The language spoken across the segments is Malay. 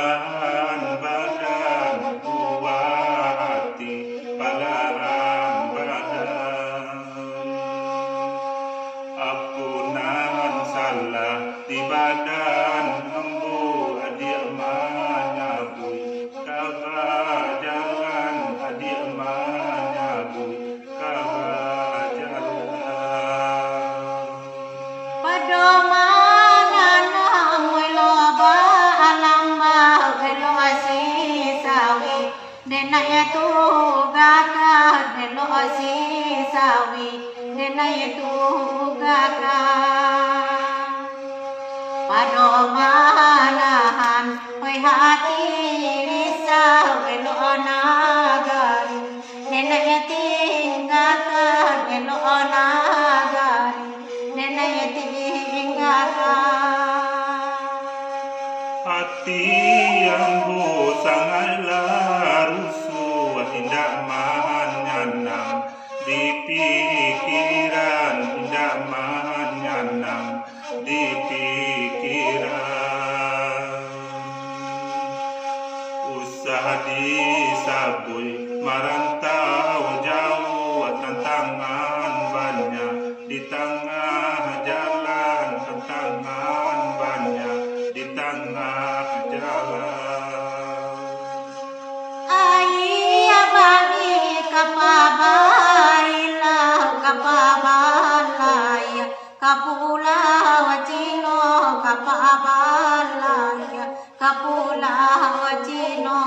Duluban badan dua hati palaran badan. Ampunan salah di badan embu adik menyabui kabar jalan adik menyabui kabar jalan. Padomana namoi loba alamba velo asisawi denaya tu gaka velo asisawi denaya tu gaka. Padomanahan oi hati risau velo nagari denaya tinggalkan velo nagari denaya hati yang sangatlah rusuh tidak menyenang di pikiran tidak menyenang di pikiran. Usah disabui merantau jauh tantangan banyak di tengah jalan tantangan banyak di tengah jalan. Ayah bagi kapabaila kapabalaya kapula wacino kapabalaya kapula wacino.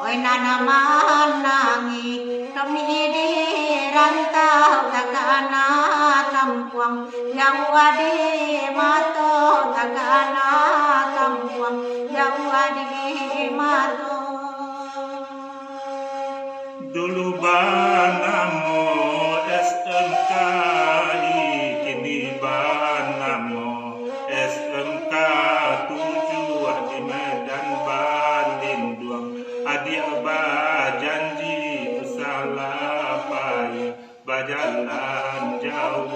Oi nanaman nangi kami di rantau takana tampuang yang wadi mato takana tampuang yang wadi mato. Dulu banamo SMKI kini banamo SMK 7 di Medan Balindung. Adik janji salah payah berjalan jauh.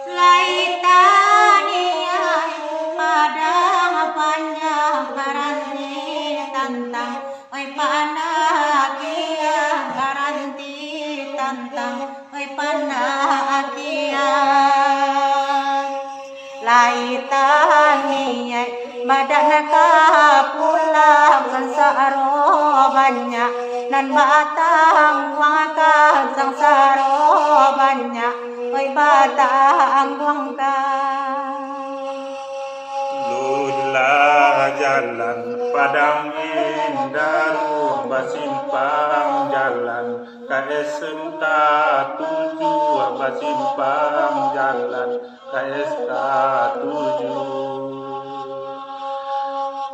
Laitaniai padang panjang garanti tantang oi panakia garanti tantang oi panakia. Laitaniai badanaka pulang sangsaro banyak nan batang wangka sangsaro banyak oi batang wangka. Lurlah jalan padang indah basimpang jalan KSMK 7 basimpang jalan KSK 7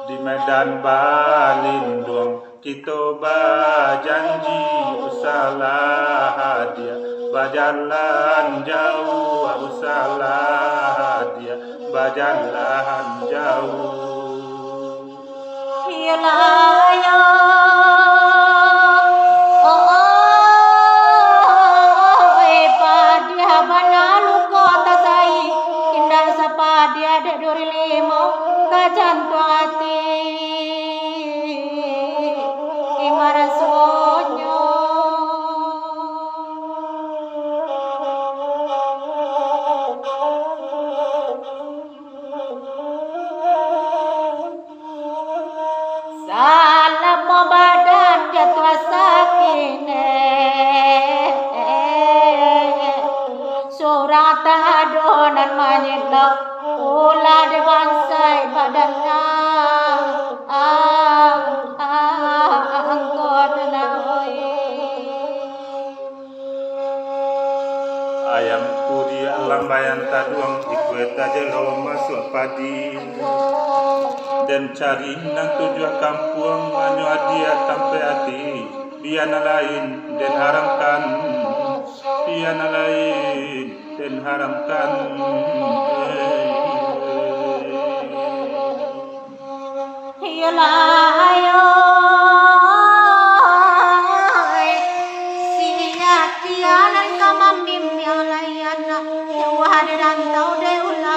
di Medan Balindung. Kita berjanji usahalah hadiah berjalan jauh usahalah hadiah berjalan jauh. Yolaya padia banalu kota sai indah sapadia de duri limo kajanto ati imarasonyo. Salam badan jatuh sakine surat adonan manyidlo ulah di bangsai badannya angkot nahoi. Ayam puri lambayan taduang ikueta jelo masuk padi dan cari nang tujuan kampung anyo adia sampai hati biana lain dan haramkan biana lain dan haramkan. Yolayo siya tiyanan kamamim yalayana wahadiran tau de ulah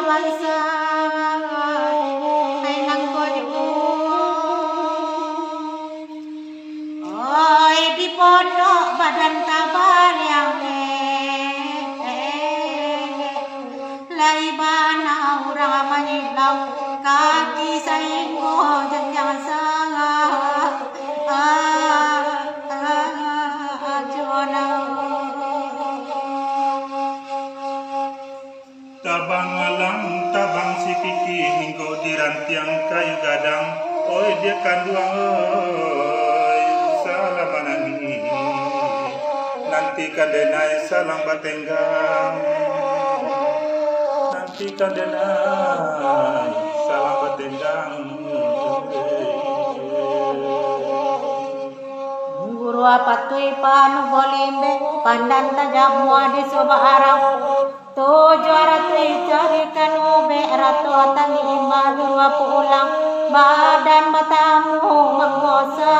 na urang manyilang kaki saingo jangan sangat jona Tabang alang, tabang si kiki hinggo di rantiang kayu gadang. Oi dia kanduang oi salamanani. Nanti kadenai salang batenggang. Nanti kadenai salang batenggang. guru apatui panu bolimbe pandan tajam muadi soba arang tujuh ratui cari kanube ratu tangi imba guru pulang badan matamu menggosa